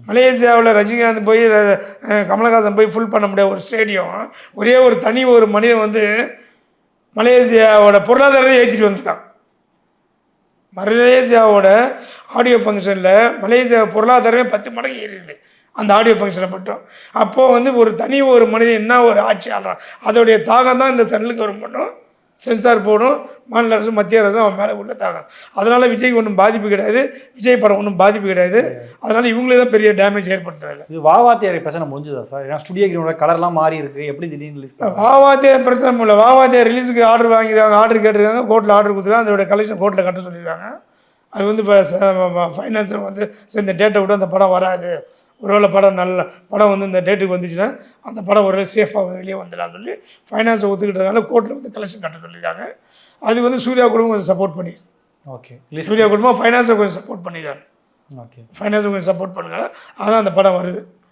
மலேசியாவில் ரஜினிகாந்த் போய் கமலஹாசன் போய் ஃபுல் பண்ண முடியாத ஒரு ஸ்டேடியம், ஒரே ஒரு தனி ஒரு மனிதன் வந்து மலேசியாவோட பொருளாதாரத்தை ஏற்றிட்டு வந்துட்டான். மலேசியாவோட ஆடியோ ஃபங்க்ஷனில் மலேசியா பொருளாதாரமே 10 மடங்கு ஏறிடுது அந்த ஆடியோ ஃபங்க்ஷனில் மட்டும். அப்போது வந்து ஒரு தனி ஒரு மனிதன் என்ன ஒரு ஆட்சி ஆடுறான், அதோடைய தாகம் தான் இந்த சென்ட்ரல் கவர்மெண்ட்டும் சென்சார் போர்டும் மாநில அரசு மத்திய அரசும் அவன் மேலே உள்ள தாகம். அதனால் விஜய்க்கு ஒன்றும் பாதிப்பு கிடையாது, விஜய் படம் ஒன்றும் பாதிப்பு கிடையாது. அதனால் இவங்களே தான் பெரிய டேமேஜ் ஏற்படுத்துறதில்ல. இது வாவாத்தியார் பிரச்சனை முடிஞ்சுதா சார்? ஏன்னா ஸ்டுடியோ கிரீனோட கலர்லாம் மாறி இருக்குது, எப்படி திடீர்னு ரிலீஸ் வாவாத்தியார் பிரச்சனை இல்லை. வாவாத்தியார் ரிலீஸுக்கு ஆர்டர் வாங்கிடுறாங்க, ஆர்டர் கேட்டிருக்காங்க, கோர்ட்டில் ஆர்டர் கொடுத்துருக்காங்க, அதோட கலெக்ஷன் கோர்ட்டில் கட்ட சொல்லியிருக்காங்க. அது வந்து இப்போ ஃபைனான்ஸர் வந்து சரி இந்த டேட்டை விட்டு அந்த படம் வராது, ஒருவேளை படம் நல்ல படம் வந்து இந்த டேட்டுக்கு வந்துச்சுன்னா அந்த படம் ஒருவேளை சேஃபாக வெளியே வந்துடலாம்னு சொல்லி ஃபைனான்ஸை ஒத்துக்கிட்டதுனால கோர்ட்டில் வந்து கலெக்ஷன் கட்ட சொல்லியிருக்காங்க. அது வந்து சூர்யா குடும்பம் கொஞ்சம் சப்போர்ட் பண்ணிடுது. ஓகே, சூர்யா குடும்பம் ஃபைனான்ஸை கொஞ்சம் சப்போர்ட் பண்ணிடுறாங்க. ஓகே, ஃபைனான்ஸை கொஞ்சம் சப்போர்ட் பண்ணுறாங்க, அதான் அந்த படம் வருது.